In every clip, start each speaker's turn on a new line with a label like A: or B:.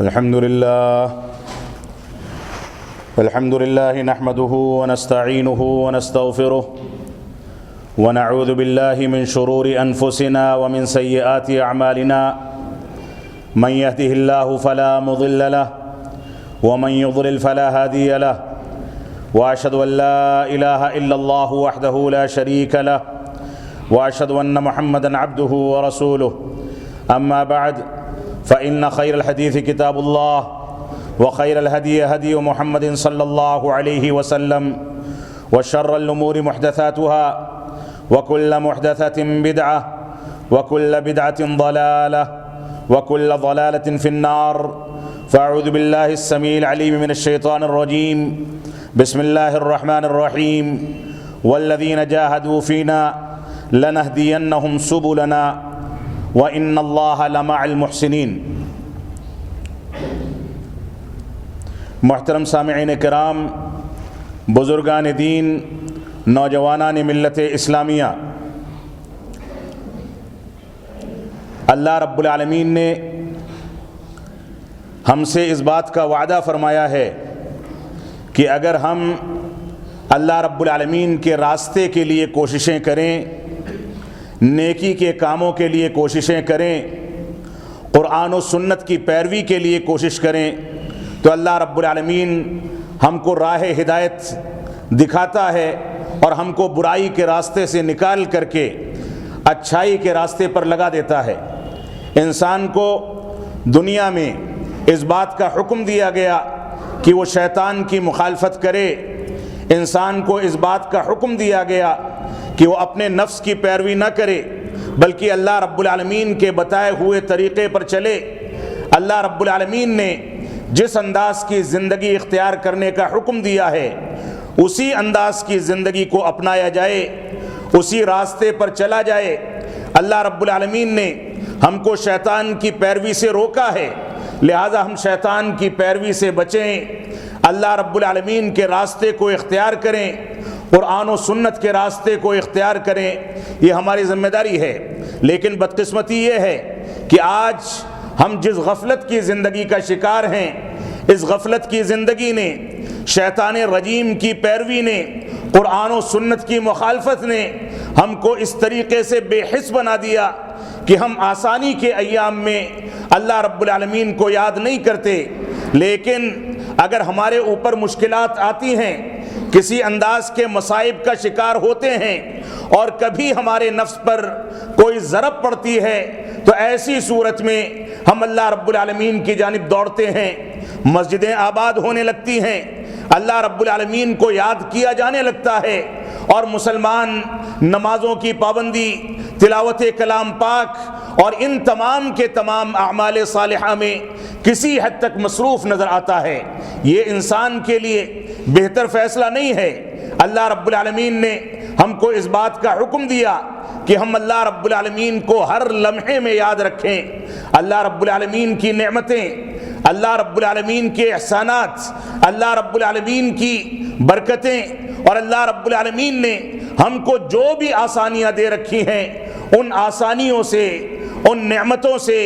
A: الحمد لله نحمده ونستعينه ونستغفره ونعوذ بالله من شرور أنفسنا ومن سيئات أعمالنا من يهده الله فلا مضل له ومن يضلل فلا هادي له وأشهد أن لا إله إلا الله وحده لا شريك له وأشهد أن محمدا عبده ورسوله أما بعد فإن خير الحديث كتاب الله وخير الهدي هدي محمد صلى الله عليه وسلم وشر الأمور محدثاتها وكل محدثة بدعة وكل بدعة ضلالة وكل ضلالة في النار فأعوذ بالله السميع العليم من الشيطان الرجيم بسم الله الرحمن الرحيم والذين جاهدوا فينا لنهدينهم سبلنا وَإِنَّ اللَّهَ لَمَعَ الْمُحْسِنِينَ۔ محترم سامعین کرام، بزرگان دین، نوجوانان ملت اسلامیہ، اللہ رب العالمین نے ہم سے اس بات کا وعدہ فرمایا ہے کہ اگر ہم اللہ رب العالمین کے راستے کے لیے کوششیں کریں، نیکی کے کاموں کے لیے کوششیں کریں، قرآن و سنت کی پیروی کے لیے کوشش کریں، تو اللہ رب العالمین ہم کو راہ ہدایت دکھاتا ہے اور ہم کو برائی کے راستے سے نکال کر کے اچھائی کے راستے پر لگا دیتا ہے۔ انسان کو دنیا میں اس بات کا حکم دیا گیا کہ وہ شیطان کی مخالفت کرے، انسان کو اس بات کا حکم دیا گیا کہ وہ اپنے نفس کی پیروی نہ کرے بلکہ اللہ رب العالمین کے بتائے ہوئے طریقے پر چلے۔ اللہ رب العالمین نے جس انداز کی زندگی اختیار کرنے کا حکم دیا ہے اسی انداز کی زندگی کو اپنایا جائے، اسی راستے پر چلا جائے۔ اللہ رب العالمین نے ہم کو شیطان کی پیروی سے روکا ہے، لہذا ہم شیطان کی پیروی سے بچیں، اللہ رب العالمین کے راستے کو اختیار کریں، قرآن و سنت کے راستے کو اختیار کریں، یہ ہماری ذمہ داری ہے۔ لیکن بدقسمتی یہ ہے کہ آج ہم جس غفلت کی زندگی کا شکار ہیں، اس غفلت کی زندگی نے، شیطان رجیم کی پیروی نے، قرآن و سنت کی مخالفت نے ہم کو اس طریقے سے بے حس بنا دیا کہ ہم آسانی کے ایام میں اللہ رب العالمین کو یاد نہیں کرتے، لیکن اگر ہمارے اوپر مشکلات آتی ہیں، کسی انداز کے مصائب کا شکار ہوتے ہیں اور کبھی ہمارے نفس پر کوئی ضرب پڑتی ہے تو ایسی صورت میں ہم اللہ رب العالمین کی جانب دوڑتے ہیں، مسجدیں آباد ہونے لگتی ہیں، اللہ رب العالمین کو یاد کیا جانے لگتا ہے اور مسلمان نمازوں کی پابندی، تلاوت کلام پاک اور ان تمام کے تمام اعمال صالحہ میں کسی حد تک مصروف نظر آتا ہے۔ یہ انسان کے لیے بہتر فیصلہ نہیں ہے۔ اللہ رب العالمین نے ہم کو اس بات کا حکم دیا کہ ہم اللہ رب العالمین کو ہر لمحے میں یاد رکھیں، اللہ رب العالمین کی نعمتیں، اللہ رب العالمین کے احسانات، اللہ رب العالمین کی برکتیں، اور اللہ رب العالمین نے ہم کو جو بھی آسانیاں دے رکھی ہیں ان آسانیوں سے، ان نعمتوں سے،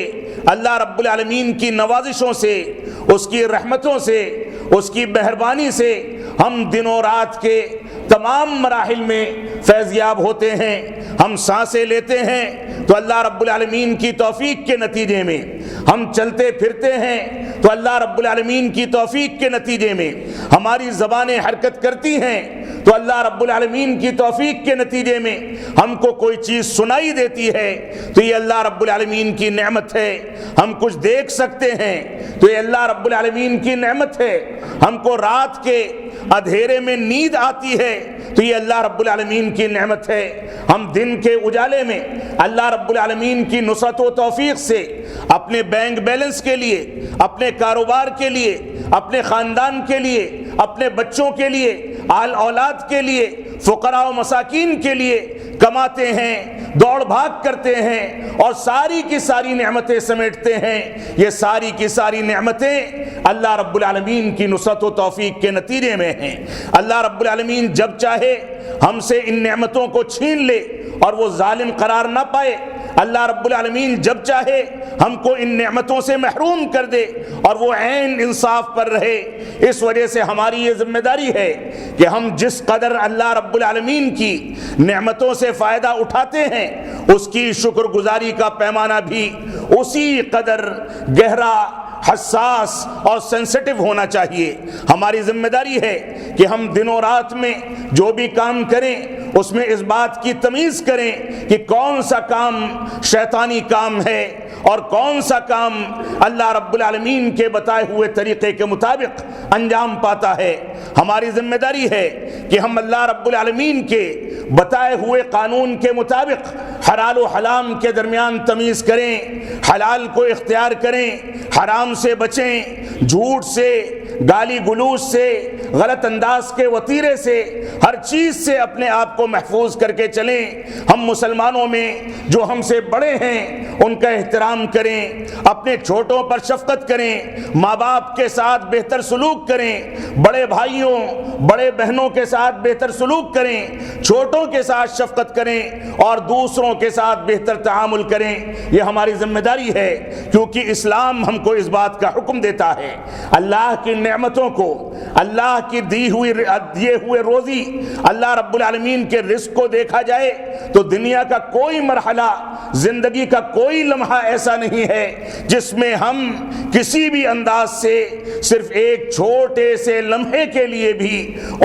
A: اللہ رب العالمین کی نوازشوں سے، اس کی رحمتوں سے، اس کی مہربانی سے ہم دن و رات کے تمام مراحل میں فیضیاب ہوتے ہیں۔ ہم سانسیں لیتے ہیں تو اللہ رب العالمین کی توفیق کے نتیجے میں، ہم چلتے پھرتے ہیں تو اللہ رب العالمین کی توفیق کے نتیجے میں، ہماری زبانیں حرکت کرتی ہیں تو اللہ رب العالمین کی توفیق کے نتیجے میں ہم کو کوئی چیز سنائی دیتی ہے تو یہ اللہ رب العالمین کی نعمت ہے۔ ہم کچھ دیکھ سکتے ہیں تو یہ اللہ رب العالمین کی نعمت ہے۔ ہم کو رات کے اندھیرے میں نیند آتی ہے تو یہ اللہ رب العالمین کی نعمت ہے۔ ہم دن کے اجالے میں اللہ رب العالمین کی نصرت و توفیق سے اپنے بینک بیلنس کے لیے، اپنے کاروبار کے لیے، اپنے خاندان کے لیے، اپنے بچوں کے لیے، آل اولاد کے لیے، فقراء و مساکین کے لیے کماتے ہیں، دوڑ بھاگ کرتے ہیں اور ساری کی ساری نعمتیں سمیٹتے ہیں۔ یہ ساری کی ساری نعمتیں اللہ رب العالمین کی نصرت و توفیق کے نتیجے میں ہیں۔ اللہ رب العالمین جب چاہے ہم سے ان نعمتوں کو چھین لے اور وہ ظالم قرار نہ پائے، اللہ رب العالمین جب چاہے ہم کو ان نعمتوں سے محروم کر دے اور وہ عین انصاف پر رہے۔ اس وجہ سے ہماری یہ ذمہ داری ہے کہ ہم جس قدر اللہ رب العالمین کی نعمتوں سے فائدہ اٹھاتے ہیں اس کی شکر گزاری کا پیمانہ بھی اسی قدر گہرا، حساس اور سینسٹیو ہونا چاہیے۔ ہماری ذمہ داری ہے کہ ہم دن و رات میں جو بھی کام کریں اس میں اس بات کی تمیز کریں کہ کون سا کام شیطانی کام ہے اور کون سا کام اللہ رب العالمین کے بتائے ہوئے طریقے کے مطابق انجام پاتا ہے۔ ہماری ذمہ داری ہے کہ ہم اللہ رب العالمین کے بتائے ہوئے قانون کے مطابق حلال و حرام کے درمیان تمیز کریں، حلال کو اختیار کریں، حرام سے بچیں، جھوٹ سے، گالی گلوچ سے، غلط انداز کے وتیرے سے، ہر چیز سے اپنے آپ کو محفوظ کر کے چلیں۔ ہم مسلمانوں میں جو ہم سے بڑے ہیں ان کا احترام کریں، اپنے چھوٹوں پر شفقت کریں، ماں باپ کے ساتھ بہتر سلوک کریں، بڑے بھائیوں بڑے بہنوں کے ساتھ بہتر سلوک کریں، چھوٹوں کے ساتھ شفقت کریں اور دوسروں کے ساتھ بہتر تعامل کریں۔ یہ ہماری ذمہ داری ہے کیونکہ اسلام ہم کو اس بات کا حکم دیتا ہے۔ اللہ کی نعمتوں کو، اللہ کی دیے ہوئے روزی، اللہ رب العالمین کے رزق کو دیکھا جائے تو دنیا کا کوئی مرحلہ، زندگی کا کوئی لمحہ ایسا نہیں ہے جس میں ہم کسی بھی انداز سے صرف ایک چھوٹے سے لمحے کے لیے بھی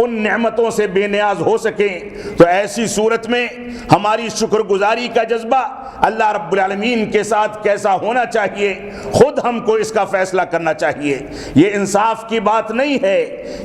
A: ان نعمتوں سے بے نیاز ہو سکیں۔ تو ایسی صورت میں ہماری شکر گزاری کا جذبہ اللہ رب العالمین کے ساتھ کیسا ہونا چاہیے، خود ہم کو اس کا فیصلہ کرنا چاہیے۔ یہ انصاف کی بات نہیں ہے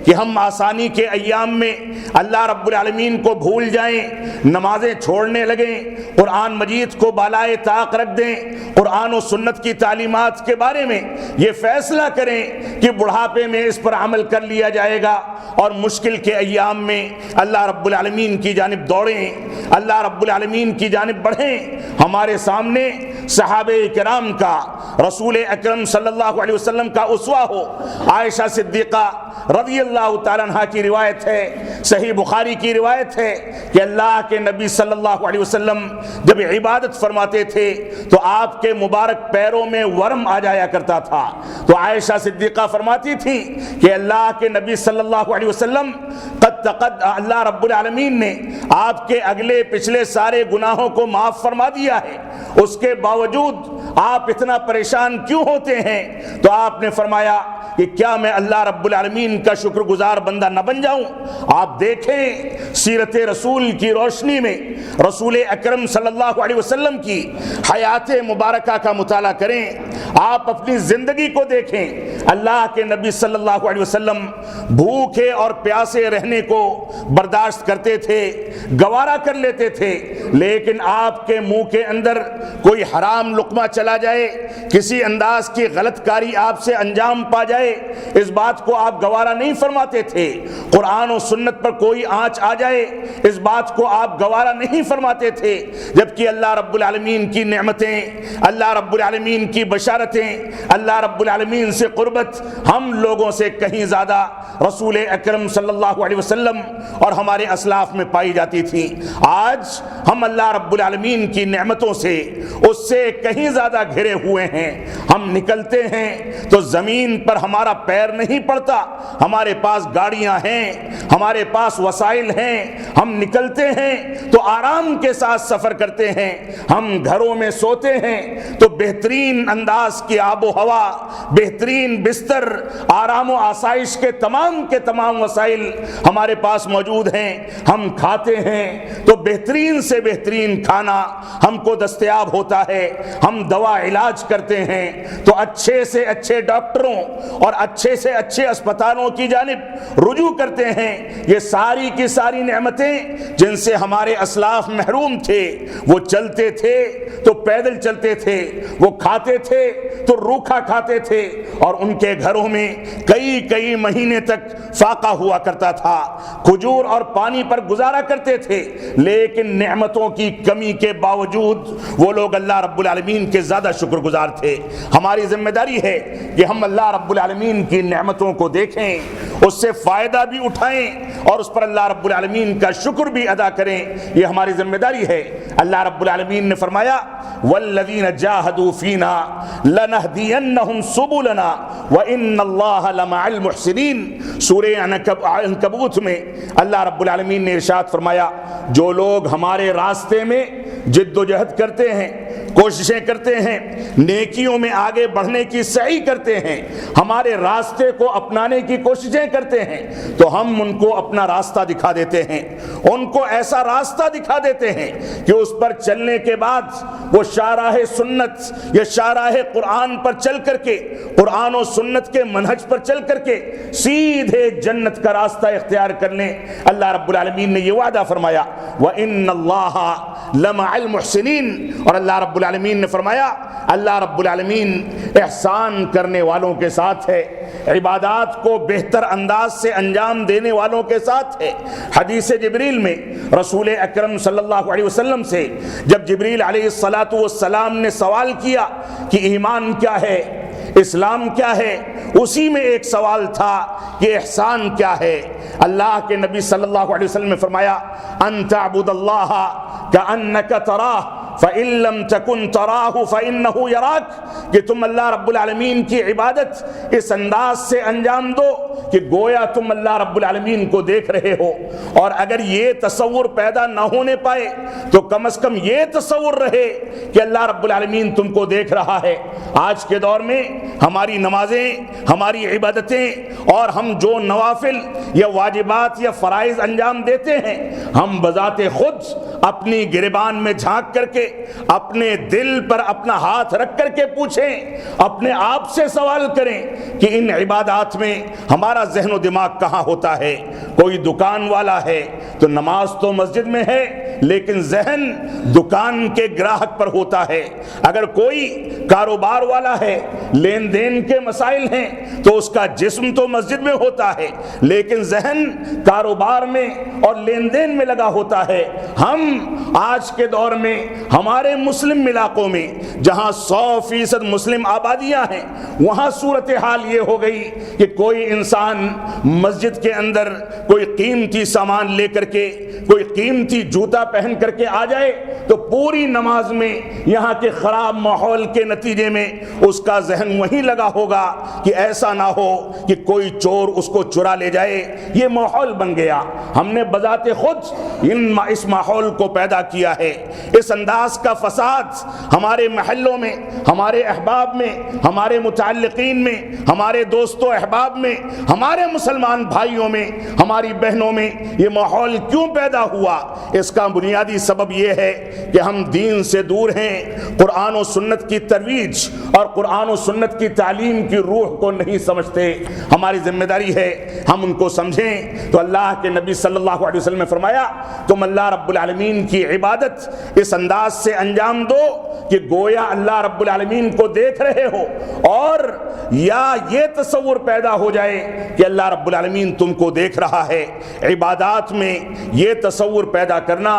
A: کہ ہم آسانی کے ایام میں اللہ رب العالمین کو بھول جائیں، نمازیں چھوڑنے لگیں، قرآن مجید کو بالائے طاق رکھ دیں، قرآن و سنت کی تعلیمات کے بارے میں یہ فیصلہ کریں کہ بڑھاپے میں اس پر عمل کر لیا جائے گا اور مشکل کے ایام میں اللہ رب العالمین کی جانب دوڑیں، اللہ رب العالمین کی جانب بڑھیں۔ ہمارے سامنے صحابہ کرام کا، رسول اکرم صلی اللہ علیہ وسلم کا اسوہ ہو، عائشہ صدیقہ رضی اللہ تعالیٰ عنہ کی روایت ہے، صحیح بخاری کی روایت ہے کہ اللہ کے نبی صلی اللہ علیہ وسلم جب عبادت فرماتے تھے تو آپ کے مبارک پیروں میں ورم آ جایا کرتا تھا۔ تو عائشہ صدیقہ فرماتی تھی کہ اللہ کے نبی صلی اللہ علیہ وسلم اللہ رب العالمین نے آپ کے اگلے پچھلے سارے گناہوں کو معاف فرما دیا ہے، اس کے باوجود آپ اتنا پریشان کیوں ہوتے ہیں؟ تو آپ نے فرمایا کہ کیا میں اللہ رب العالمین کا شکر گزار بندہ نہ بن جاؤں؟ آپ دیکھیں سیرت رسول کی روشنی میں رسول اکرم صلی اللہ علیہ وسلم کی حیات مبارکہ کا مطالعہ کریں، آپ اپنی زندگی کو دیکھیں۔ اللہ کے نبی صلی اللہ علیہ وسلم بھوکے اور پیاسے رہنے کو برداشت کرتے تھے، گوارا کر لیتے تھے، لیکن آپ کے منہ کے اندر کوئی حرام لقمہ چلا جائے، کسی انداز کی غلط کاری آپ سے انجام پا جائے، اس بات کو آپ گوارا نہیں فرماتے تھے۔ قرآن و سنت پر کوئی آنچ آ جائے، اس بات کو آپ گوارا نہیں فرماتے تھے، جبکہ اللہ رب العالمین کی نعمتیں، اللہ رب العالمین کی بشارتیں، اللہ رب العالمین سے قربت ہم لوگوں سے کہیں زیادہ رسول اکرم صلی اللہ علیہ وسلم اور ہمارے اسلاف میں پائی جاتی تھی۔ آج ہم اللہ رب العالمین کی نعمتوں سے اس سے کہیں زیادہ گھرے ہوئے ہیں۔ ہم نکلتے ہیں تو زمین پر ہمارا پیر نہیں پڑتا، ہمارے پاس گاڑیاں ہیں، ہمارے پاس وسائل ہیں، ہم نکلتے ہیں تو آرام کے ساتھ سفر کرتے ہیں، ہم گھروں میں سوتے ہیں تو بہترین انداز کی آب و ہوا، بہترین بستر، آرام و آسائش کے تمام وسائل ہمارے پاس موجود ہیں، ہم کھاتے ہیں تو بہترین سے بہترین کھانا ہم کو دستیاب ہوتا ہے، ہم دوا علاج کرتے ہیں تو اچھے سے اچھے ڈاکٹروں اور اچھے سے اچھے اسپتالوں کی جانب رجوع کرتے ہیں۔ یہ ساری کی ساری نعمتیں جن سے ہمارے اسلاف محروم تھے، وہ چلتے تھے تو پیدل چلتے تھے، وہ کھاتے تھے تو روکھا کھاتے تھے اور ان کے گھروں میں کئی مہینے تک فاقہ ہوا کرتا تھا، کھجور اور پانی پر گزارا کرتے تھے، لیکن نعمتوں کی کمی کے باوجود وہ لوگ اللہ رب العالمین کے زیادہ شکر گزار تھے۔ ہماری ذمہ داری ہے کہ ہم اللہ رب العالمین کی نعمتوں کو دیکھیں، اس سے فائدہ بھی اٹھائیں اور اس پر اللہ رب العالمین کا شکر بھی ادا کریں، یہ ہماری ذمہ داری ہے۔ اللہ رب العالمین نے فرمایا والذین جاہدوا فینا لنہدینہم سبلنا وان اللہ لمع المحسنین۔ سورہ عنکبوت میں اللہ رب العالمین نے ارشاد فرمایا جو لوگ ہمارے راستے میں جد و جہد کرتے ہیں، کوششیں کرتے ہیں، نیکیوں میں آگے بڑھنے کی سعی کرتے ہیں، ہمارے راستے کو اپنانے کی کوششیں کرتے ہیں، تو ہم ان کو اپنا راستہ دکھا دیتے ہیں، ان کو ایسا راستہ دکھا دیتے ہیں کہ اس پر چلنے کے بعد وہ شاہراہ سنت یا شاہراہ قرآن پر چل کر کے، قرآن و سنت کے منہج پر چل کر کے سیدھے جنت کا راستہ اختیار کر لیں۔ اللہ رب العالمین نے یہ وعدہ فرمایا وَإِنَّ اللَّهَ لَمَعَ الْمُحْسِنِينَ، اور اللہ رب العالمین نے فرمایا اللہ رب العالمین احسان کرنے والوں کے ساتھ ہے، عبادات کو بہتر انداز سے انجام دینے والوں کے ساتھ ہے۔ حدیث جبریل میں رسول اکرم صلی اللہ علیہ وسلم سے جب جبریل علیہ السلام نے سوال کیا کہ ایمان کیا ہے، اسلام کیا ہے، اسی میں ایک سوال تھا کہ احسان کیا ہے۔ اللہ کے نبی صلی اللہ علیہ وسلم نے فرمایا ان تعبد اللہ کأنک تراہ فَإِن لَمْ تَكُنْ تَرَاهُ فَإِنَّهُ يَرَاكَ، کہ تم اللہ رب العالمین کی عبادت اس انداز سے انجام دو کہ گویا تم اللہ رب العالمین کو دیکھ رہے ہو، اور اگر یہ تصور پیدا نہ ہونے پائے تو کم از کم یہ تصور رہے کہ اللہ رب العالمین تم کو دیکھ رہا ہے۔ آج کے دور میں ہماری نمازیں، ہماری عبادتیں اور ہم جو نوافل یا واجبات یا فرائض انجام دیتے ہیں، ہم بذات خود اپنی گریبان میں جھانک کر کے اپنے دل پر اپنا ہاتھ رکھ کر کے پوچھیں، اپنے آپ سے سوال کریں کہ ان عبادات میں ہمارا ذہن و دماغ کہاں ہوتا ہے۔ کوئی دکان والا ہے تو نماز تو مسجد میں ہے لیکن ذہن دکان کے گراہک پر ہوتا ہے۔ اگر کوئی کاروبار والا ہے، لین دین کے مسائل ہیں تو اس کا جسم تو مسجد میں ہوتا ہے لیکن ذہن کاروبار میں اور لین دین میں لگا ہوتا ہے۔ ہم آج کے دور میں ہمارے مسلم علاقوں میں جہاں 100% مسلم آبادیاں ہیں، وہاں صورتحال یہ ہو گئی کہ کوئی انسان مسجد کے اندر کوئی قیمتی سامان لے کر کے، کوئی قیمتی جوتا پہن کر کے آ جائے تو پوری نماز میں یہاں کے خراب ماحول کے نتیجے میں اس کا ذہن وہیں لگا ہوگا کہ ایسا نہ ہو کہ کوئی چور اس کو چرا لے جائے۔ یہ ماحول بن گیا، ہم نے بذات خود اس ماحول کو پیدا کیا ہے۔ اس انداز کا فساد ہمارے محلوں میں، ہمارے احباب میں، ہمارے متعلقین میں، ہمارے دوستوں احباب میں، ہمارے مسلمان بھائیوں میں، ہماری بہنوں میں یہ ماحول کیوں پیدا ہوا؟ اس کا بنیادی سبب یہ ہے کہ ہم دین سے دور ہیں، قرآن و سنت کی ترویج اور قرآن و سنت کی تعلیم کی روح کو نہیں سمجھتے۔ ہماری ذمہ داری ہے ہم ان کو سمجھیں۔ تو اللہ کے نبی صلی اللہ علیہ وسلم نے فرمایا تم اللہ رب العالمین کی عبادت اس انداز سے انجام دو کہ گویا اللہ رب العالمین کو دیکھ رہے ہو، اور یا یہ تصور پیدا ہو جائے کہ اللہ رب العالمین تم کو دیکھ رہا ہے۔ عبادات میں یہ تصور پیدا کرنا،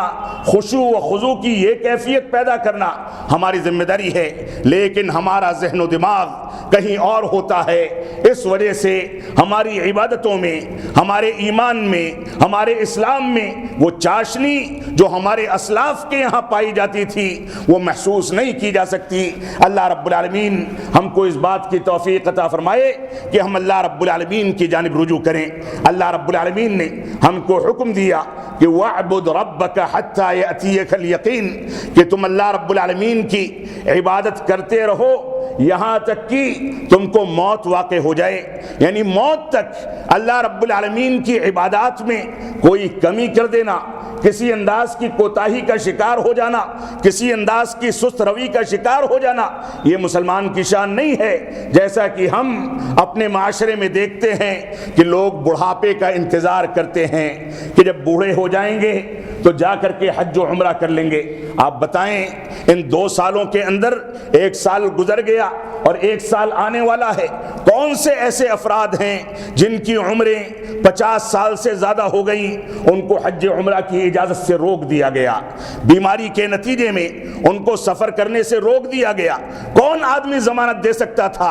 A: خشوع و خضوع کی یہ کیفیت پیدا کرنا ہماری ذمہ داری ہے، لیکن ہمارا ذہن و دماغ کہیں اور ہوتا ہے۔ اس وجہ سے ہماری عبادتوں میں، ہمارے ایمان میں، ہمارے اسلام میں وہ چاشنی جو ہمارے اسلاف کے یہاں پائی جاتی تھی وہ محسوس نہیں کی جا سکتی۔ اللہ رب العالمین ہم کو اس بات کی توفیق عطا فرمائے کہ ہم اللہ رب العالمین کی جانب رجوع کریں۔ اللہ رب العالمین نے ہم کو حکم دیا کہ وَاعْبُدْ رَبَّكَ حَتَّى يَأْتِيَكَ الْيَقِينُ، کہ تم اللہ رب العالمین کی عبادت کرتے رہو یہاں تک کہ تم کو موت واقع ہو جائے، یعنی موت تک اللہ رب العالمین کی عبادات میں کوئی کمی کر دینا، کسی انداز کی کوتاہی کا شکار ہو جانا، کسی انداز کی سست روی کا شکار ہو جانا، یہ مسلمان کی شان نہیں ہے۔ جیسا کہ ہم اپنے معاشرے میں دیکھتے ہیں کہ لوگ بڑھاپے کا انتظار کرتے ہیں کہ جب بوڑھے ہو جائیں گے تو جا کر کے حج و عمرہ کر لیں گے۔ آپ بتائیں ان 2 سالوں کے اندر 1 سال گزر گیا اور 1 سال آنے والا ہے، کون سے ایسے افراد ہیں جن کی عمریں 50 سال سے زیادہ ہو گئیں، ان کو حج عمرہ کی اجازت سے روک دیا گیا، بیماری کے نتیجے میں ان کو سفر کرنے سے روک دیا گیا؟ کون آدمی ضمانت دے سکتا تھا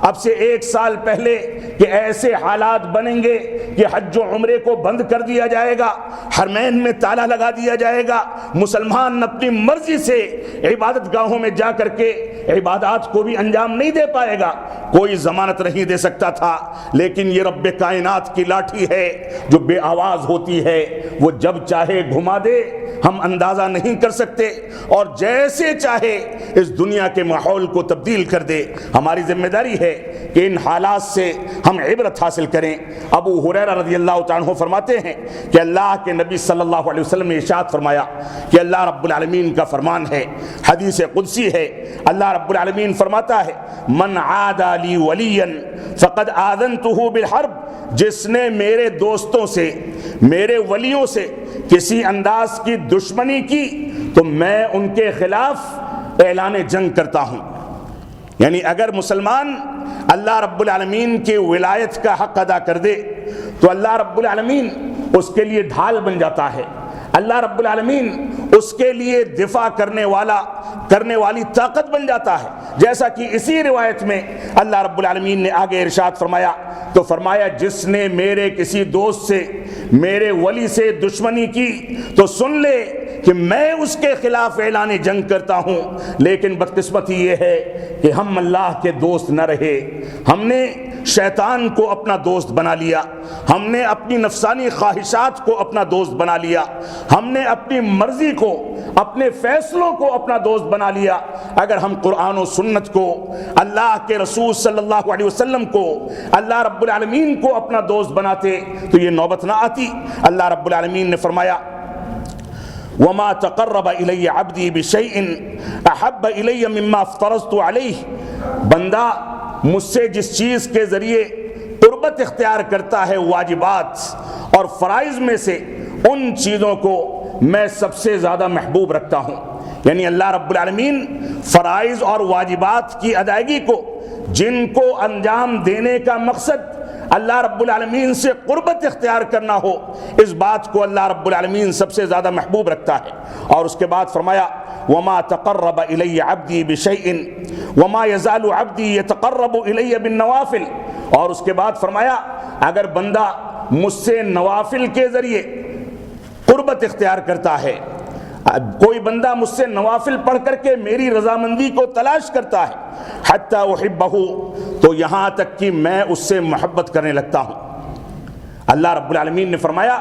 A: اب سے 1 سال پہلے کہ ایسے حالات بنیں گے کہ حج و عمرے کو بند کر دیا جائے گا، حرمین میں تالا لگا دیا جائے گا، مسلمان اپنی مرضی سے عبادت گاہوں میں جا کر کے عبادات کو بھی انجام نہیں دے پائے گا؟ کوئی ضمانت نہیں دے سکتا تھا۔ لیکن یہ رب کائنات کی لاٹھی ہے جو بے آواز ہوتی ہے، وہ جب چاہے گھما دے، ہم اندازہ نہیں کر سکتے، اور جیسے چاہے اس دنیا کے ماحول کو تبدیل کر دے۔ ہماری ذمہ داری ہے کہ ان حالات سے ہم عبرت حاصل کریں۔ ابو ہریرہ رضی اللہ تعالیٰ عنہ فرماتے ہیں کہ اللہ کے نبی صلی اللہ علیہ وسلم نے ارشاد فرمایا کہ اللہ رب العالمین کا فرمان ہے، حدیث قدسی ہے، اللہ رب العالمین فرماتا ہے من عادى لی ولیا فقد آذنتہ بالحرب، جس نے میرے دوستوں سے، میرے ولیوں سے کسی انداز کی دشمنی کی تو میں ان کے خلاف اعلان جنگ کرتا ہوں۔ یعنی اگر مسلمان اللہ رب العالمین کی ولایت کا حق ادا کر دے تو اللہ رب العالمین اس کے لیے ڈھال بن جاتا ہے، اللہ رب العالمین اس کے لیے دفاع کرنے والی طاقت بن جاتا ہے۔ جیسا کہ اسی روایت میں اللہ رب العالمین نے آگے ارشاد فرمایا تو فرمایا جس نے میرے کسی دوست سے، میرے ولی سے دشمنی کی تو سن لے کہ میں اس کے خلاف اعلان جنگ کرتا ہوں۔ لیکن بدقسمتی یہ ہے کہ ہم اللہ کے دوست نہ رہے، ہم نے شیطان کو اپنا دوست بنا لیا، ہم نے اپنی نفسانی خواہشات کو اپنا دوست بنا لیا، ہم نے اپنی مرضی کو، اپنے فیصلوں کو اپنا دوست بنا لیا۔ اگر ہم قرآن و سنت کو، اللہ کے رسول صلی اللہ علیہ وسلم کو، اللہ رب العالمین کو اپنا دوست بناتے تو یہ نوبت نہ آتی۔ اللہ رب العالمین نے فرمایا وَمَا تَقَرَّبَ إِلَيَّ عَبْدِي بِشَيْءٍ أَحَبَّ إِلَيَّ مِمَّا افْتَرَضْتُ عَلَيْهِ، بندہ مجھ سے جس چیز کے ذریعے قربت اختیار کرتا ہے واجبات اور فرائض میں سے، ان چیزوں کو میں سب سے زیادہ محبوب رکھتا ہوں۔ یعنی اللہ رب العالمین فرائض اور واجبات کی ادائیگی کو، جن کو انجام دینے کا مقصد اللہ رب العالمین سے قربت اختیار کرنا ہو، اس بات کو اللہ رب العالمین سب سے زیادہ محبوب رکھتا ہے۔ اور اس کے بعد فرمایا وَمَا تَقَرَّبَ إِلَيَّ عَبْدِي بِشَيْءٍ وَمَا يَزَالُ عَبْدِي يَتَقَرَّبُ إِلَيَّ بِالنَّوَافِلِ، اور اس کے بعد فرمایا اگر بندہ مجھ سے نوافل کے ذریعے قربت اختیار کرتا ہے، کوئی بندہ مجھ سے نوافل پڑھ کر کے میری رضامندی کو تلاش کرتا ہے، حتی احبہ، تو یہاں تک کہ میں اس سے محبت کرنے لگتا ہوں۔ اللہ رب العالمین نے فرمایا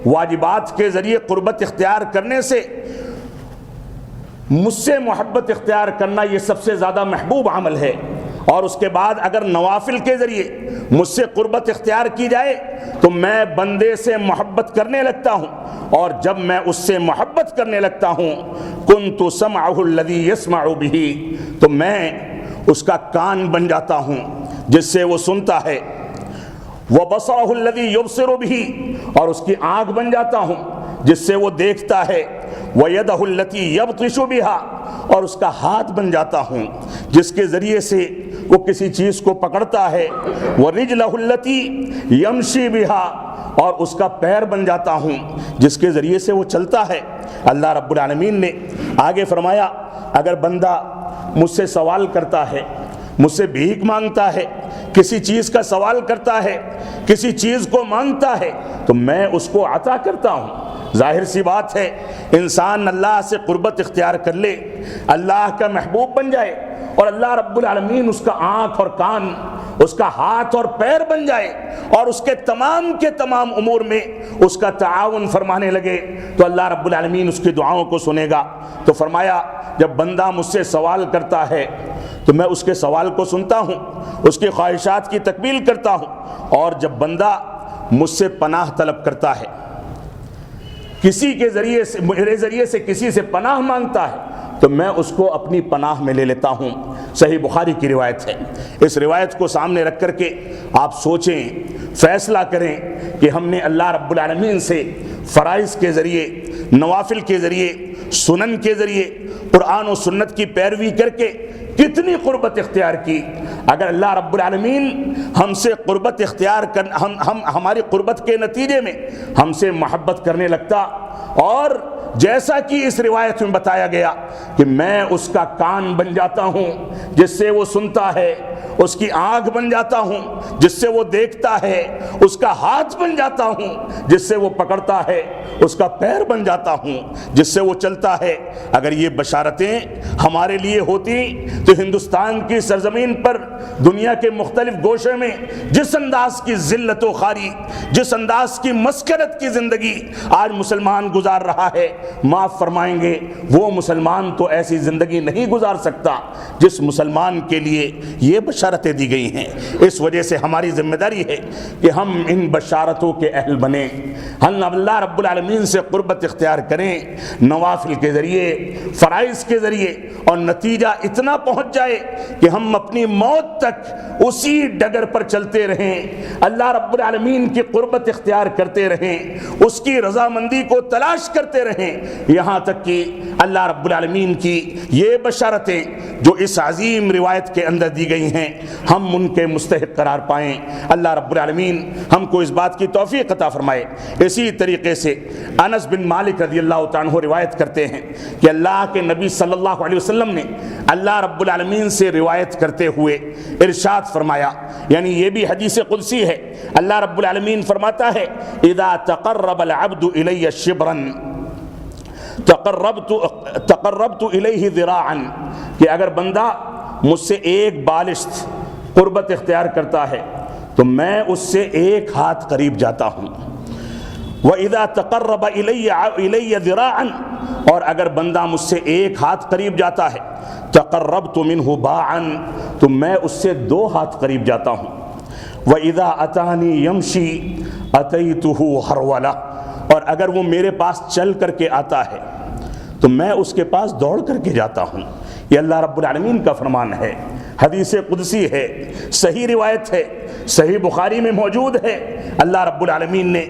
A: واجبات کے ذریعے قربت اختیار کرنے سے مجھ سے محبت اختیار کرنا یہ سب سے زیادہ محبوب عمل ہے، اور اس کے بعد اگر نوافل کے ذریعے مجھ سے قربت اختیار کی جائے تو میں بندے سے محبت کرنے لگتا ہوں، اور جب میں اس سے محبت کرنے لگتا ہوں کنت سمعہ الذی یسمع بہ، تو میں اس کا کان بن جاتا ہوں جس سے وہ سنتا ہے، وبصرہ الذی یبصر بہ، اور اس کی آنکھ بن جاتا ہوں جس سے وہ دیکھتا ہے، ویدہ التی یبطش بہا، اور اس کا ہاتھ بن جاتا ہوں جس کے ذریعے سے وہ کسی چیز کو پکڑتا ہے، ورجلہ التی یمشی بہا، اور اس کا پیر بن جاتا ہوں جس کے ذریعے سے وہ چلتا ہے۔ اللہ رب العالمین نے آگے فرمایا اگر بندہ مجھ سے سوال کرتا ہے، مجھ سے بھیک مانگتا ہے، کسی چیز کا سوال کرتا ہے، کسی چیز کو مانگتا ہے تو میں اس کو عطا کرتا ہوں۔ ظاہر سی بات ہے انسان اللہ سے قربت اختیار کر لے، اللہ کا محبوب بن جائے، اور اللہ رب العالمین اس کا آنکھ اور کان، اس کا ہاتھ اور پیر بن جائے، اور اس کے تمام امور میں اس کا تعاون فرمانے لگے، تو اللہ رب العالمین اس کی دعاؤں کو سنے گا۔ تو فرمایا جب بندہ مجھ سے سوال کرتا ہے تو میں اس کے سوال کو سنتا ہوں، اس کی خواہشات کی تکمیل کرتا ہوں، اور جب بندہ مجھ سے پناہ طلب کرتا ہے، کسی کے ذریعے سے، میرے ذریعے سے کسی سے پناہ مانگتا ہے، تو میں اس کو اپنی پناہ میں لے لیتا ہوں۔ صحیح بخاری کی روایت ہے۔ اس روایت کو سامنے رکھ کر کے آپ سوچیں، فیصلہ کریں کہ ہم نے اللہ رب العالمین سے فرائض کے ذریعے نوافل کے ذریعے، سنن کے ذریعے، قرآن و سنت کی پیروی کر کے کتنی قربت اختیار کی۔ اگر اللہ رب العالمین ہم سے قربت اختیار کر ہماری قربت کے نتیجے میں ہم سے محبت کرنے لگتا، اور جیسا کہ اس روایت میں بتایا گیا کہ میں اس کا کان بن جاتا ہوں جس سے وہ سنتا ہے، اس کی آنکھ بن جاتا ہوں جس سے وہ دیکھتا ہے، اس کا ہاتھ بن جاتا ہوں جس سے وہ پکڑتا ہے، اس کا پیر بن جاتا ہوں جس سے وہ چلتا ہے۔ اگر یہ بشارتیں ہمارے لیے ہوتی تو ہندوستان کی سرزمین پر دنیا کے مختلف گوشے میں جس انداز کی ذلت و خواری، جس انداز کی مسکرت کی زندگی آج مسلمان گزار رہا ہے، معاف فرمائیں گے وہ مسلمان تو ایسی زندگی نہیں گزار سکتا جس مسلمان کے لیے یہ بشارتیں دی گئی ہیں۔ اس وجہ سے ہماری ذمہ داری ہے کہ ہم ان بشارتوں کے اہل بنیں، ہم اللہ رب العالمین سے قربت اختیار کریں نوافل کے ذریعے، فرائض کے ذریعے، اور نتیجہ اتنا پہنچ جائے کہ ہم اپنی موت تک اسی ڈگر پر چلتے رہیں، اللہ رب العالمین کی قربت اختیار کرتے رہیں، اس کی رضامندی کو تلاش کرتے رہیں، یہاں تک کہ اللہ رب العالمین کی یہ بشارتیں جو اس عظیم روایت کے اندر دی گئی ہیں ہم ان کے مستحق قرار پائیں۔ اللہ رب العالمین ہم کو اس بات کی توفیق عطا فرمائے۔ اسی طریقے سے انس بن مالک رضی اللہ تعالیٰ عنہ روایت کرتے ہیں کہ اللہ کے نبی صلی اللہ علیہ وسلم نے اللہ رب العالمین سے روایت کرتے ہوئے ارشاد فرمایا، یعنی یہ بھی حدیث قدسی ہے، اللہ رب العالمین فرماتا ہے اذا تقرب العبد الی شبرا تقربت الیہ ذراعا، کہ اگر بندہ مجھ سے ایک بالشت قربت اختیار کرتا ہے تو میں اس سے ایک ہاتھ قریب جاتا ہوں۔ وَإِذَا تَقَرَّبَ إِلَيَّ ذِرَاعًا، اور اگر بندہ مجھ سے ایک ہاتھ قریب جاتا ہے تَقَرَّبْتُ مِنْهُ بَاعًا، تو میں اس سے 2 ہاتھ قریب جاتا ہوں۔ وَإِذَا أَتَانِي يَمْشِي أَتَيْتُهُ هَرْوَلَةً، اور اگر وہ میرے پاس چل کر کے آتا ہے تو میں اس کے پاس دوڑ کر کے جاتا ہوں۔ یہ اللہ رب العالمین کا فرمان ہے، حدیث قدسی ہے، صحیح روایت ہے، صحیح بخاری میں موجود ہے۔ اللہ رب العالمین نے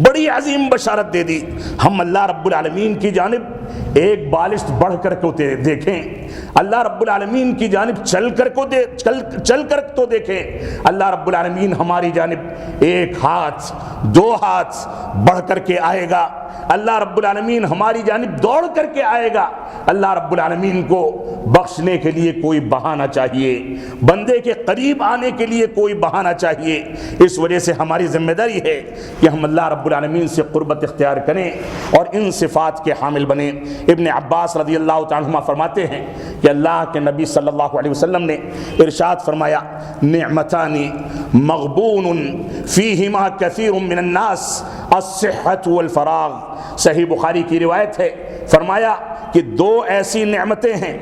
A: بڑی عظیم بشارت دے دی۔ ہم اللہ رب العالمین کی جانب ایک بالشت بڑھ کر کو دیکھیں، اللہ رب العالمین کی جانب چل کر تو دیکھیں، اللہ رب العالمین ہماری جانب ایک ہاتھ 2 ہاتھ بڑھ کر کے آئے گا، اللہ رب العالمین ہماری جانب دوڑ کر کے آئے گا۔ اللہ رب العالمین کو بخشنے کے لیے کوئی بہانہ چاہیے، بندے کے قریب آنے کے لیے کوئی بہانہ چاہیے۔ اس وجہ سے ہماری ذمہ داری ہے کہ ہم اللہ رب العالمین سے قربت اختیار کریں اور ان صفات کے حامل بنیں۔ ابن عباس رضی اللہ تعالیٰ عنہما فرماتے ہیں کہ اللہ کے نبی صلی اللہ علیہ وسلم نے ارشاد فرمایا نعمتان مغبون فیہما کثیر من الناس الصحت والفراغ، صحیح بخاری کی روایت ہے، فرمایا کہ 2 ایسی نعمتیں ہیں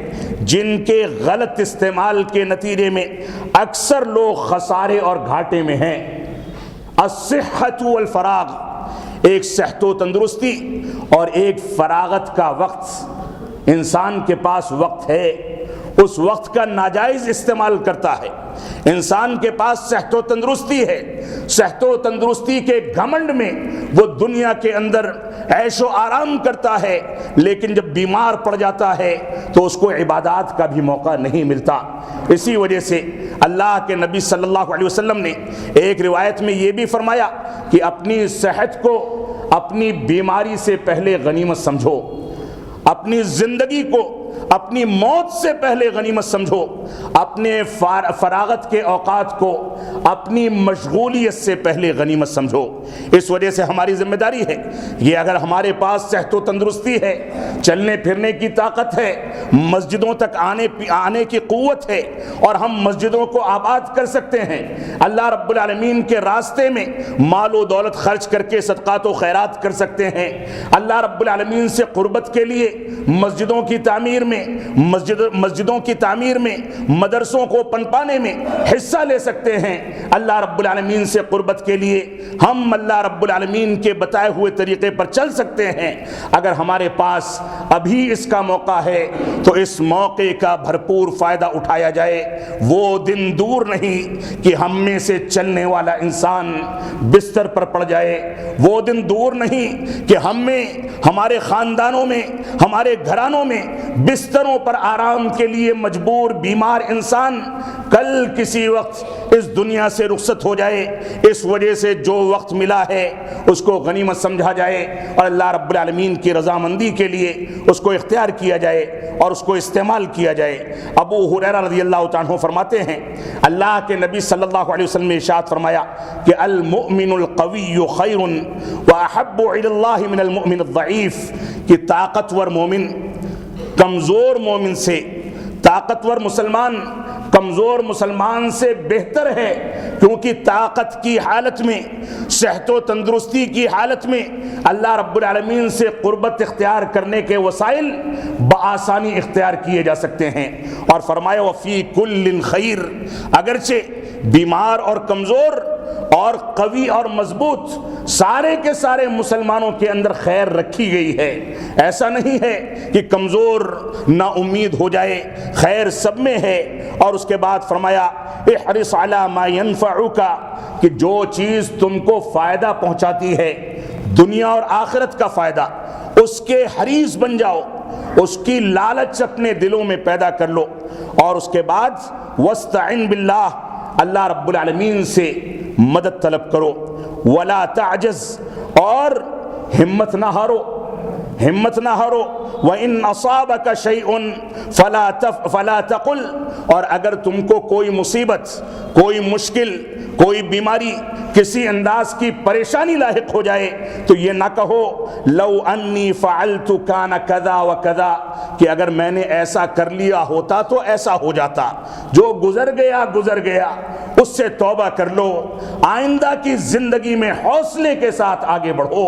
A: جن کے غلط استعمال کے نتیجے میں اکثر لوگ خسارے اور گھاٹے میں ہیں۔ الصحت والفراغ، ایک صحت و تندرستی اور ایک فراغت کا وقت۔ انسان کے پاس وقت ہے، اس وقت کا ناجائز استعمال کرتا ہے۔ انسان کے پاس صحت و تندرستی ہے، صحت و تندرستی کے گھمنڈ میں وہ دنیا کے اندر عیش و آرام کرتا ہے، لیکن جب بیمار پڑ جاتا ہے تو اس کو عبادات کا بھی موقع نہیں ملتا۔ اسی وجہ سے اللہ کے نبی صلی اللہ علیہ وسلم نے ایک روایت میں یہ بھی فرمایا کہ اپنی صحت کو اپنی بیماری سے پہلے غنیمت سمجھو، اپنی زندگی کو اپنی موت سے پہلے غنیمت سمجھو، اپنے فراغت کے اوقات کو اپنی مشغولیت سے پہلے غنیمت سمجھو۔ اس وجہ سے ہماری ذمہ داری ہے کہ اگر ہمارے پاس صحت و تندرستی ہے، چلنے پھرنے کی طاقت ہے، مسجدوں تک آنے کی قوت ہے اور ہم مسجدوں کو آباد کر سکتے ہیں، اللہ رب العالمین کے راستے میں مال و دولت خرچ کر کے صدقات و خیرات کر سکتے ہیں، اللہ رب العالمین سے قربت کے لیے مسجدوں کی تعمیر میں، مسجدوں کی تعمیر میں، مدرسوں کو پنپانے میں حصہ لے سکتے ہیں۔ اللہ رب العالمین سے قربت کے لیے ہم اللہ رب العالمین کے بتائے ہوئے طریقے پر چل سکتے ہیں۔ اگر ہمارے پاس ابھی اس کا موقع ہے تو اس موقع کا بھرپور فائدہ اٹھایا جائے۔ وہ دن دور نہیں کہ ہم میں سے چلنے والا انسان بستر پر پڑ جائے، وہ دن دور نہیں کہ ہم میں، ہمارے خاندانوں میں، ہمارے گھرانوں میں بستروں پر آرام کے لیے مجبور بیمار انسان کل کسی وقت اس دنیا سے رخصت ہو جائے۔ اس وجہ سے جو وقت ملا ہے اس کو غنیمت سمجھا جائے اور اللہ رب العالمین کی رضامندی کے لیے اس کو اختیار کیا جائے اور اس کو استعمال کیا جائے۔ ابو ہریرہ رضی اللہ عنہ فرماتے ہیں اللہ کے نبی صلی اللہ علیہ وسلم نے ارشاد فرمایا کہ المؤمن القوی خیر واحب الی اللہ من المؤمن الضعیف، کہ طاقتور مومن کمزور مومن سے، طاقتور مسلمان کمزور مسلمان سے بہتر ہے، کیونکہ طاقت کی حالت میں، صحت و تندرستی کی حالت میں اللہ رب العالمین سے قربت اختیار کرنے کے وسائل بآسانی اختیار کیے جا سکتے ہیں۔ اور فرمایا وفی کل خیر، اگرچہ بیمار اور کمزور اور قوی اور مضبوط سارے کے سارے مسلمانوں کے اندر خیر رکھی گئی ہے، ایسا نہیں ہے کہ کمزور نا امید ہو جائے، خیر سب میں ہے۔ اور اس کے بعد فرمایا احرص علی ما ینفعک، کہ جو چیز تم کو فائدہ پہنچاتی ہے، دنیا اور آخرت کا فائدہ، اس کے حریص بن جاؤ، اس کی لالچ اپنے دلوں میں پیدا کر لو۔ اور اس کے بعد واستعن باللہ، اللہ رب العالمین سے مدد طلب کرو، ولا تعجز، اور ہمت نہ ہارو، ہمت نہ ہارو، وَإِنْ أَصَابَكَ شَيْءٌ فَلَا تَقُلْ، اور اگر تم کو کوئی مصیبت، کوئی مشکل، کوئی بیماری، کسی انداز کی پریشانی لاحق ہو جائے تو یہ نہ کہو لو انی فعلت کان کذا و کذا، کہ اگر میں نے ایسا کر لیا ہوتا تو ایسا ہو جاتا۔ جو گزر گیا گزر گیا، اس سے توبہ کر لو، آئندہ کی زندگی میں حوصلے کے ساتھ آگے بڑھو۔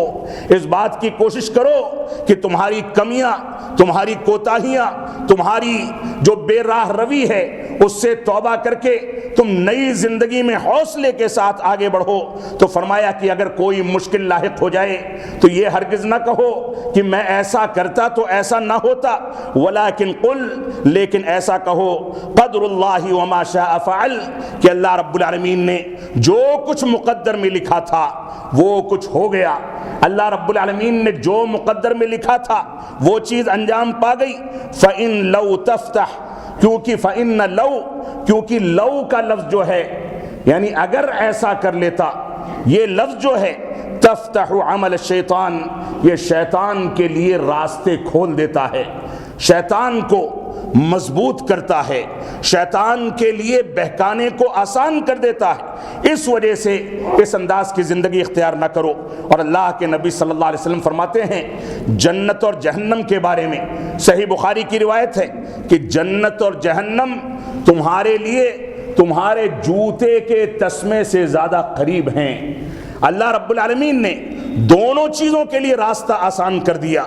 A: اس بات کی کوشش کرو کہ تمہاری کمیاں، تمہاری کوتاہیاں، تمہاری جو بے راہ روی ہے اس سے توبہ کر کے تم نئی زندگی میں حوصلے کے ساتھ آگے بڑھو۔ تو فرمایا کہ اگر کوئی مشکل لاحق ہو جائے تو یہ ہرگز نہ کہو کہ میں ایسا کرتا تو ایسا نہ ہوتا، ولیکن قل، لیکن ایسا کہو قدر اللہ وما شاء فعل، کہ اللہ رب العالمین نے جو کچھ مقدر میں لکھا تھا وہ کچھ ہو گیا۔ اللہ رب العالمین نے جو مقدر میں لکھا تھا وہ چیز انجام پا گئی۔ فَإِن لَوْ تَفْتَحْ، کیونکہ لو کا لفظ جو ہے یعنی اگر ایسا کر لیتا، یہ لفظ جو ہے تفتح عمل الشیطان، یہ شیطان کے لیے راستے کھول دیتا ہے، شیطان کو مضبوط کرتا ہے، شیطان کے لیے بہکانے کو آسان کر دیتا ہے۔ اس وجہ سے اس انداز کی زندگی اختیار نہ کرو۔ اور اللہ کے نبی صلی اللہ علیہ وسلم فرماتے ہیں جنت اور جہنم کے بارے میں، صحیح بخاری کی روایت ہے کہ جنت اور جہنم تمہارے لیے تمہارے جوتے کے تسمے سے زیادہ قریب ہیں۔ اللہ رب العالمین نے دونوں چیزوں کے لیے راستہ آسان کر دیا،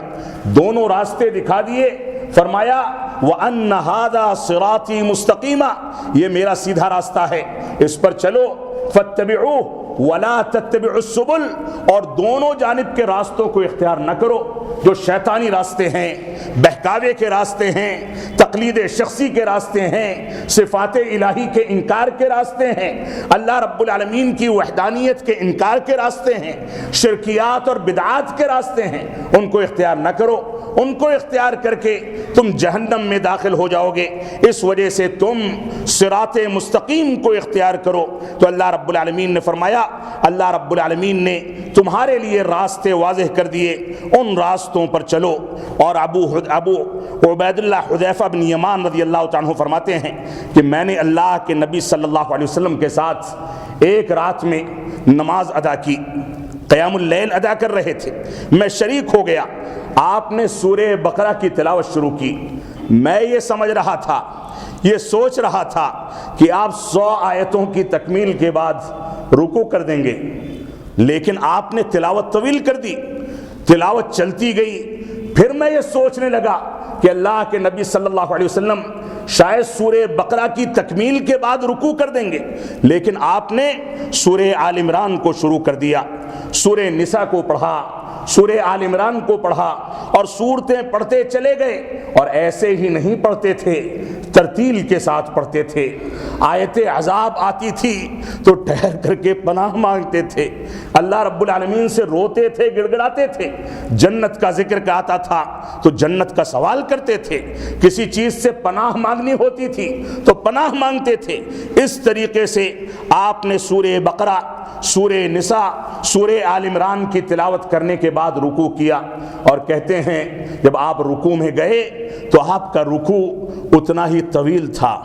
A: دونوں راستے دکھا دیے۔ فرمایا وَأَنَّ هَذَا صِرَاطِي مُسْتَقِيمًا، یہ میرا سیدھا راستہ ہے، اس پر چلو، فَاتَّبِعُوهُ وَلَا تَتَّبِعُوا السُّبُلَ، اور دونوں جانب کے راستوں کو اختیار نہ کرو، جو شیطانی راستے ہیں، بہکاوے کے راستے ہیں، تقلید شخصی کے راستے ہیں، صفات الہی کے انکار کے راستے ہیں، اللہ رب العالمین کی وحدانیت کے انکار کے راستے ہیں، شرکیات اور بدعات کے راستے ہیں، ان کو اختیار نہ کرو۔ ان کو اختیار کر کے تم جہنم میں داخل ہو جاؤ گے، اس وجہ سے تم صراط مستقیم کو اختیار کرو۔ تو اللہ رب العالمین نے فرمایا، اللہ رب العالمین نے تمہارے لیے راستے واضح کر دیے، ان راستوں پر چلو۔ اور ابو عبید اللہ حذیفہ بن یمان رضی اللہ عنہ فرماتے ہیں کہ میں نے اللہ کے نبی صلی اللہ علیہ وسلم کے ساتھ ایک رات میں نماز ادا کی، قیام اللیل ادا کر رہے تھے، میں شریک ہو گیا، آپ نے سورہ بقرہ کی تلاوت شروع کی، میں یہ سمجھ رہا تھا، یہ سوچ رہا تھا کہ آپ 100 آیتوں کی تکمیل کے بعد رکوع کر دیں گے، لیکن آپ نے تلاوت طویل کر دی، تلاوت چلتی گئی، پھر میں یہ سوچنے لگا کہ اللہ کے نبی صلی اللہ علیہ وسلم شاید سورہ بقرہ کی تکمیل کے بعد رکوع کر دیں گے، لیکن آپ نے سورہ آل عمران کو شروع کر دیا، سورہ نساء کو پڑھا، سورہ آل عمران کو پڑھا اور سورتیں پڑھتے چلے گئے، اور ایسے ہی نہیں پڑھتے تھے، ترتیل کے ساتھ پڑھتے تھے۔ آیت عذاب آتی تھی تو ٹھہر کر کے پناہ مانگتے تھے، اللہ رب العالمین سے روتے تھے، گڑ گڑاتے تھے۔ جنت کا ذکر آتا تھا تو جنت کا سوال کرتے تھے، کسی چیز سے پناہ مانگنی ہوتی تھی تو پناہ مانگتے تھے۔ اس طریقے سے آپ نے سورہ بقرہ، سورہ نساء، سورہ آل عمران کی تلاوت کرنے کے بعد رکوع کیا، اور کہتے ہیں جب آپ رکوع میں گئے تو آپ کا رکوع اتنا ہی طویل تھا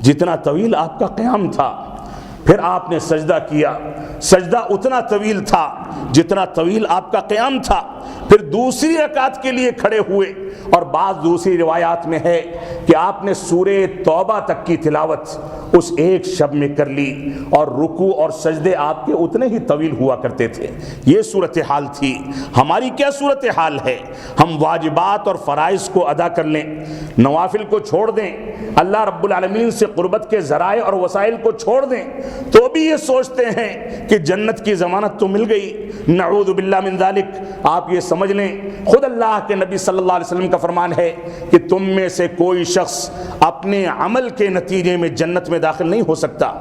A: جتنا طویل آپ کا قیام تھا۔ پھر آپ نے سجدہ کیا، سجدہ اتنا طویل تھا جتنا طویل آپ کا قیام تھا۔ پھر دوسری رکعت کے لیے کھڑے ہوئے، اور بعض دوسری روایات میں ہے کہ آپ نے سورہ توبہ تک کی تلاوت اس ایک شب میں کر لی، اور رکوع اور سجدے آپ کے اتنے ہی طویل ہوا کرتے تھے۔ یہ صورتحال تھی۔ ہماری کیا صورتحال ہے؟ ہم واجبات اور فرائض کو ادا کر لیں، نوافل کو چھوڑ دیں، اللہ رب العالمین سے قربت کے ذرائع اور وسائل کو چھوڑ دیں، تو بھی یہ سوچتے ہیں کہ جنت کی ضمانت تو مل گئی۔ نعوذ باللہ من ذالک۔ آپ یہ سمجھ لیں، خود اللہ کے نبی صلی اللہ علیہ وسلم کا فرمان ہے کہ تم میں سے کوئی شخص اپنے عمل کے نتیجے میں جنت میں داخل نہیں ہو سکتا۔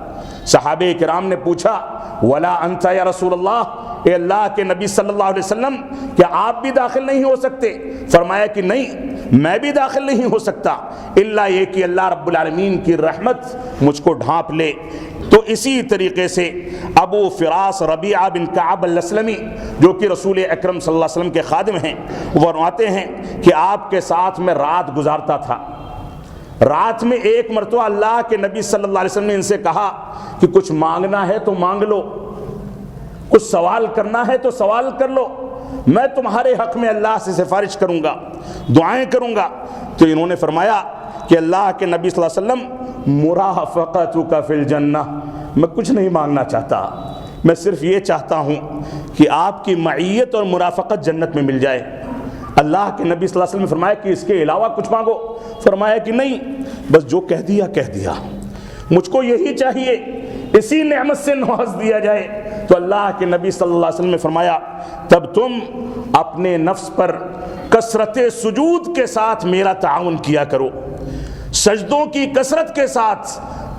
A: صحابہ کرام نے پوچھا ولا انت یا رسول اللہ، اے اللہ کے نبی صلی اللہ علیہ وسلم، کیا آپ بھی داخل نہیں ہو سکتے؟ فرمایا کہ نہیں، میں بھی داخل نہیں ہو سکتا، الا یہ کہ اللہ رب العالمین کی رحمت مجھ کو ڈھانپ لے۔ تو اسی طریقے سے ابو فراس ربیعہ بن کعب الاسلمی، جو کہ رسول اکرم صلی اللہ علیہ وسلم کے خادم ہیں، وہ فرماتے ہیں کہ آپ کے ساتھ میں رات گزارتا تھا۔ رات میں ایک مرتبہ اللہ کے نبی صلی اللہ علیہ وسلم نے ان سے کہا کہ کچھ مانگنا ہے تو مانگ لو، کچھ سوال کرنا ہے تو سوال کر لو، میں تمہارے حق میں اللہ سے سفارش کروں گا، دعائیں کروں گا۔ تو انہوں نے فرمایا کہ اللہ کے نبی صلی اللہ علیہ وسلم، مرافقتک فی الجنہ، میں کچھ نہیں مانگنا چاہتا، میں صرف یہ چاہتا ہوں کہ آپ کی معیت اور مرافقت جنت میں مل جائے۔ اللہ کے نبی صلی اللہ علیہ وسلم نے فرمایا کہ اس کے علاوہ کچھ مانگو؟ فرمایا کہ نہیں، بس جو کہہ دیا کہہ دیا، مجھ کو یہی چاہیے، اسی نعمت سے نواز دیا جائے۔ تو اللہ کے نبی صلی اللہ علیہ وسلم نے فرمایا تب تم اپنے نفس پر کثرت سجود کے ساتھ میرا تعاون کیا کرو، سجدوں کی کثرت کے ساتھ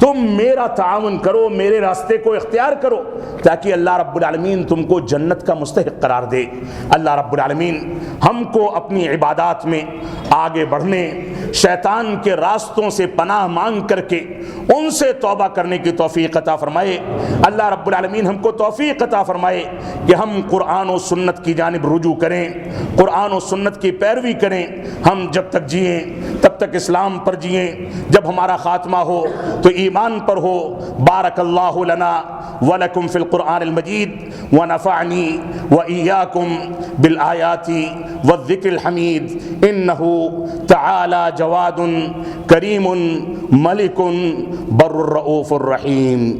A: تم میرا تعاون کرو، میرے راستے کو اختیار کرو، تاکہ اللہ رب العالمین تم کو جنت کا مستحق قرار دے۔ اللہ رب العالمین ہم کو اپنی عبادات میں آگے بڑھنے، شیطان کے راستوں سے پناہ مانگ کر کے ان سے توبہ کرنے کی توفیق عطا فرمائے۔ اللہ رب العالمین ہم کو توفیق عطا فرمائے کہ ہم قرآن و سنت کی جانب رجوع کریں، قرآن و سنت کی پیروی کریں۔ ہم جب تک جئیں تب تک اسلام پر جئیں، جب ہمارا خاتمہ ہو تو ایمان پر ہو۔ بارک اللہ لنا ولکم فی القرآن المجید ونفعنی وإیاکم بالآیات والذکر الحمید، انہ تعالی جواد کریم ملک بر الرؤوف الرحیم۔